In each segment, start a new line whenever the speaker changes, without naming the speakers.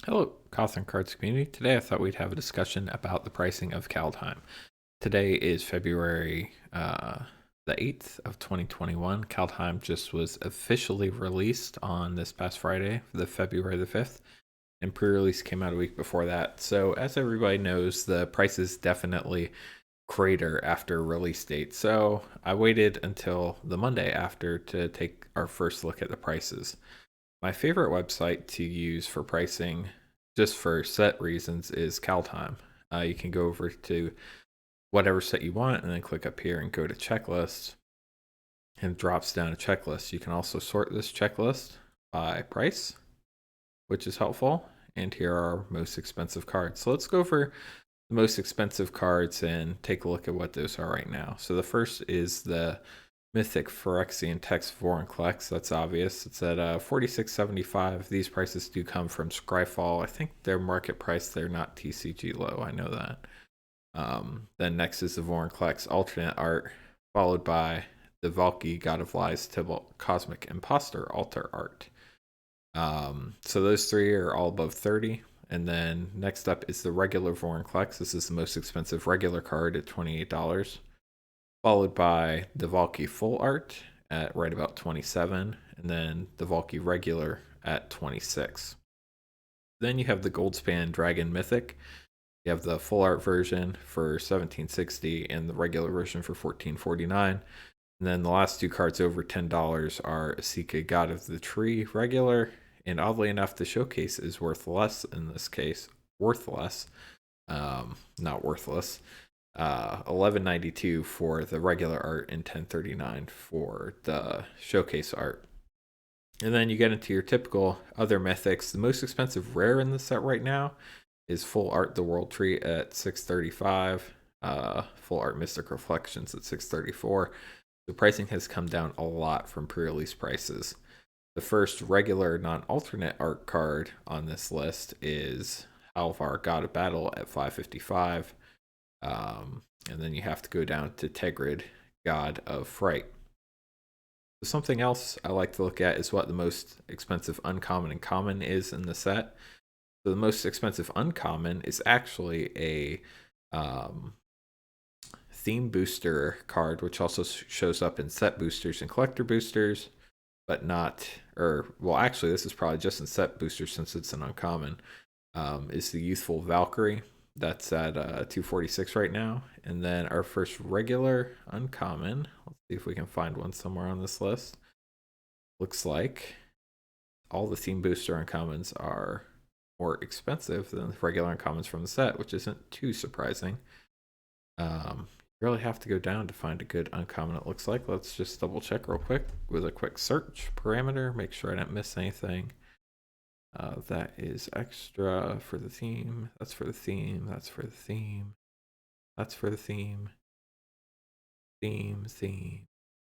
Hello, Cothern Cards community. Today I thought we'd have a discussion about the pricing of Kaldheim. Today is February the 8th of 2021. Kaldheim just was officially released on this past Friday, the February the 5th, and pre-release came out a week before that. So as everybody knows, the prices definitely crater after release date. So I waited until the Monday after to take our first look at the prices. My favorite website to use for pricing, just for set reasons, is Kaldheim. You can go over to whatever set you want and then click up here and go to checklist, and it drops down a checklist. You can also sort this checklist by price, which is helpful. And here are our most expensive cards. So let's go over the most expensive cards and take a look at what those are right now. So the first is the Mythic Phyrexian Text Vorinclex. That's obvious. It's at 46.75. These prices do come from Scryfall. I think their market price, they're not TCG low. I know that. Then next is the Vorinclex alternate art, followed by the Valky God of Lies Tybalt Cosmic Imposter alter art. So those three are all above 30. And then next up is the regular Vorinclex. This is the most expensive regular card at $28, followed by the Valky Full Art at right about 27, and then the Valky Regular at 26. Then you have the Goldspan Dragon Mythic. You have the Full Art version for 1760 and the regular version for 1449. And then the last two cards over $10 are Asika God of the Tree Regular, and oddly enough, the showcase is worth less in this case. Worthless, not worthless. 1192 for the regular art and 1039 for the showcase art. And then you get into your typical other mythics. The most expensive rare in the set right now is Full Art the World Tree at 635. Full Art Mystic Reflections at 634. The pricing has come down a lot from pre-release prices. The first regular non-alternate art card on this list is Alvar God of Battle at 555. And then you have to go down to Tegrid, God of Fright. So something else I like to look at is what the most expensive uncommon and common is in the set. So the most expensive uncommon is actually a theme booster card, which also shows up in set boosters and collector boosters, but not, or well, actually, this is probably just in set boosters since it's an uncommon. Is the Youthful Valkyrie. That's at 246 right now. And then our first regular uncommon. Let's see if we can find one somewhere on this list. Looks like all the theme booster uncommons are more expensive than the regular uncommons from the set, which isn't too surprising. You really have to go down to find a good uncommon, it looks like. Let's just double check real quick with a quick search parameter, make sure I didn't miss anything. That is extra for the theme. That's for the theme. That's for the theme. That's for the theme. Theme.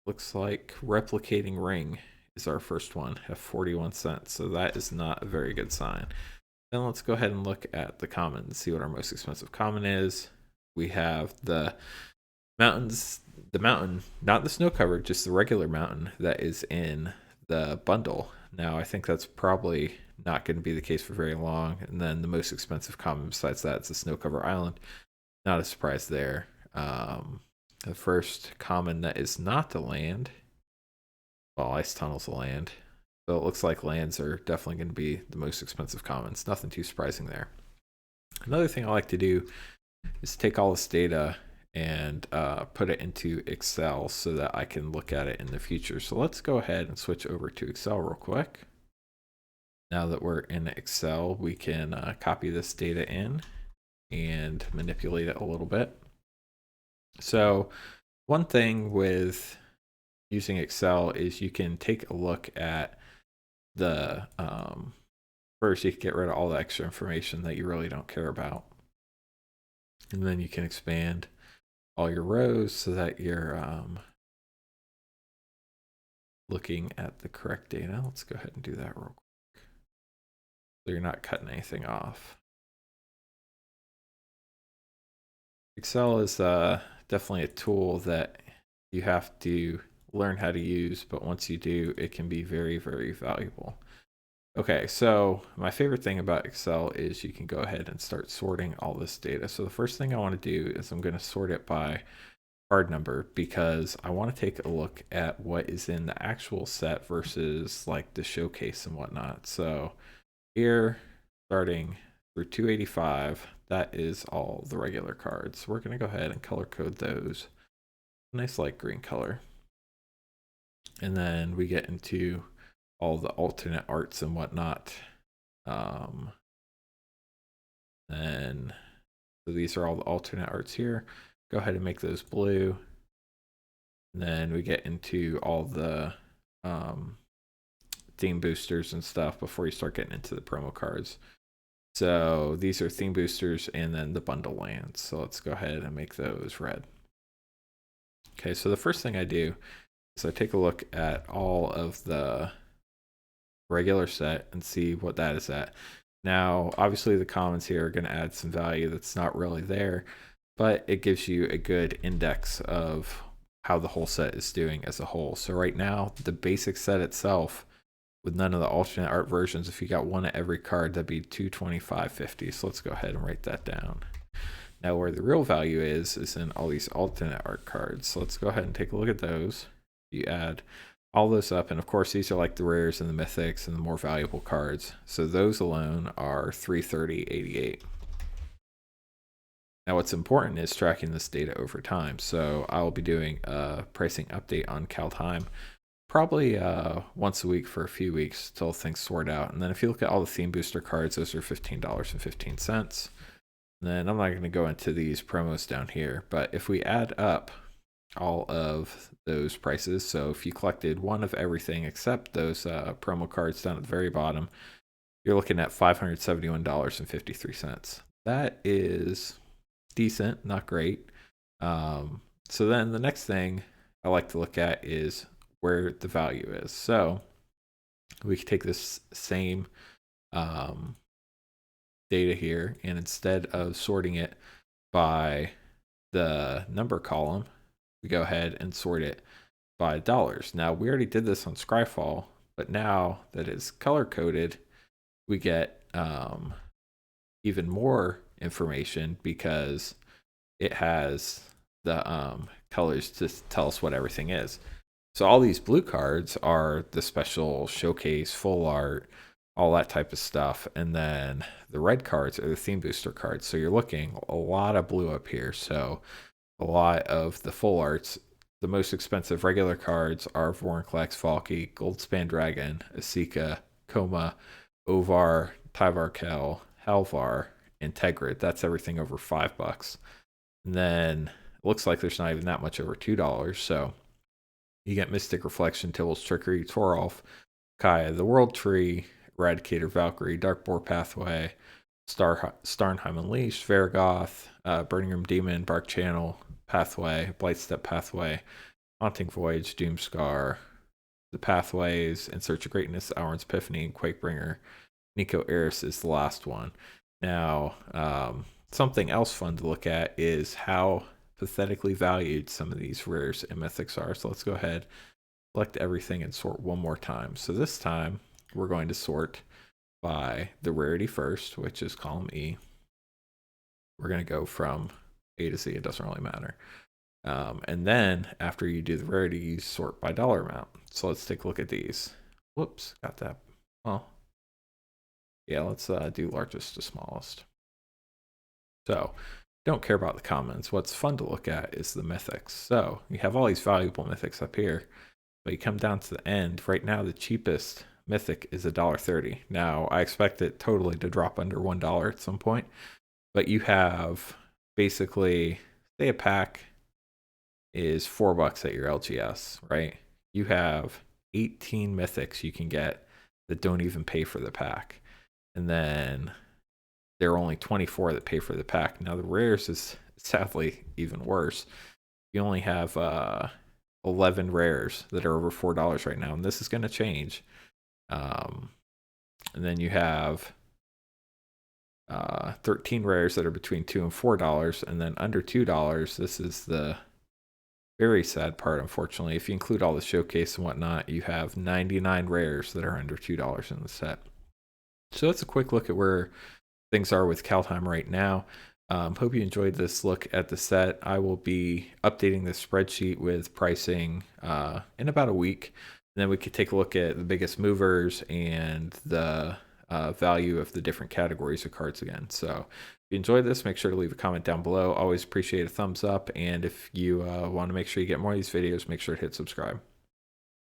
Looks like Replicating Ring is our first one at 41 cents. So that is not a very good sign. Then let's go ahead and look at the common and see what our most expensive common is. We have the mountains, the mountain, not the snow covered, just the regular mountain that is in the bundle. Now, I think that's probably not going to be the case for very long. And then the most expensive common besides that is the Snow Cover Island. Not a surprise there. The first common that is not the land, well, Ice Tunnel's a land. So it looks like lands are definitely going to be the most expensive commons. Nothing too surprising there. Another thing I like to do is take all this data and put it into Excel so that I can look at it in the future. So let's go ahead and switch over to Excel real quick. Now that we're in Excel, we can copy this data in and manipulate it a little bit. So one thing with using Excel is you can take a look at the, first you can get rid of all the extra information that you really don't care about. And then you can expand all your rows so that you're looking at the correct data. Let's go ahead and do that real quick. So you're not cutting anything off. Excel is definitely a tool that you have to learn how to use, but once you do, it can be very, very valuable. Okay, so my favorite thing about Excel is you can go ahead and start sorting all this data. So the first thing I want to do is I'm going to sort it by card number because I want to take a look at what is in the actual set versus like the showcase and whatnot. So here, starting through 285, that is all the regular cards. We're going to go ahead and color code those. Nice light green color. And then we get into all the alternate arts and whatnot. And so these are all the alternate arts here. Go ahead and make those blue. And then we get into all the theme boosters and stuff before you start getting into the promo cards. So these are theme boosters and then the bundle lands. So let's go ahead and make those red. Okay, so the first thing I do is I take a look at all of the regular set and see what that is at. Now, obviously the commons here are going to add some value that's not really there, but it gives you a good index of how the whole set is doing as a whole. So right now, the basic set itself, with none of the alternate art versions, if you got one of every card, that'd be 225.50. So let's go ahead and write that down. Now where the real value is in all these alternate art cards. So let's go ahead and take a look at those. You add all those up, and of course these are like the rares and the mythics and the more valuable cards. So those alone are 330.88. Now what's important is tracking this data over time. So I'll be doing a pricing update on Kaldheim probably once a week for a few weeks till things sort out. And then if you look at all the theme booster cards, those are $15.15. And then I'm not going to go into these promos down here, but if we add up all of those prices, so if you collected one of everything except those promo cards down at the very bottom, you're looking at $571.53. That is decent, not great. So then the next thing I like to look at is where the value is. So we can take this same data here, and instead of sorting it by the number column, we go ahead and sort it by dollars. Now we already did this on Scryfall, but now that it's color coded, we get even more information because it has the colors to tell us what everything is. So all these blue cards are the special showcase, full art, all that type of stuff. And then the red cards are the theme booster cards. So you're looking a lot of blue up here. So a lot of the full arts, the most expensive regular cards are Vorinclex, Falky, Goldspan Dragon, Asika, Koma, Ovar, Tyvarkel, Halvar, and Tegrid. That's everything over $5. And then it looks like there's not even that much over $2. So you get Mystic Reflection, Tibble's Trickery, Torolf, Kaya, the World Tree, Eradicator, Valkyrie, Darkboar Pathway, Starnheim Unleashed, Vargoth, Burning Room Demon, Bark Channel Pathway, Blightstep Pathway, Haunting Voyage, Doomscar, the Pathways, In Search of Greatness, Auron's Epiphany, and Quakebringer. Nico Eris is the last one. Now, something else fun to look at is how pathetically valued some of these rares and mythics are. So let's go ahead, select everything, and sort one more time. So this time we're going to sort by the rarity first, which is column E. We're going to go from A to Z. It doesn't really matter. And then after you do the rarity, you sort by dollar amount. So let's take a look at these. Whoops, got that. Well, yeah, let's do largest to smallest. So don't care about the comments. What's fun to look at is the mythics. So you have all these valuable mythics up here, but you come down to the end. Right now, the cheapest mythic is $1.30. Now, I expect it totally to drop under $1 at some point, but you have basically, say a pack is $4 at your LGS, right? You have 18 mythics you can get that don't even pay for the pack. And then there are only 24 that pay for the pack. Now the rares is sadly even worse. You only have 11 rares that are over $4 right now, and this is going to change. And then you have 13 rares that are between $2 and $4, and then under $2. This is the very sad part, unfortunately. If you include all the showcase and whatnot, you have 99 rares that are under $2 in the set. So that's a quick look at where things are with Kaldheim right now. Hope you enjoyed this look at the set. I will be updating the spreadsheet with pricing in about a week. And then we could take a look at the biggest movers and the value of the different categories of cards again. So if you enjoyed this, make sure to leave a comment down below. Always appreciate a thumbs up. And if you want to make sure you get more of these videos, make sure to hit subscribe.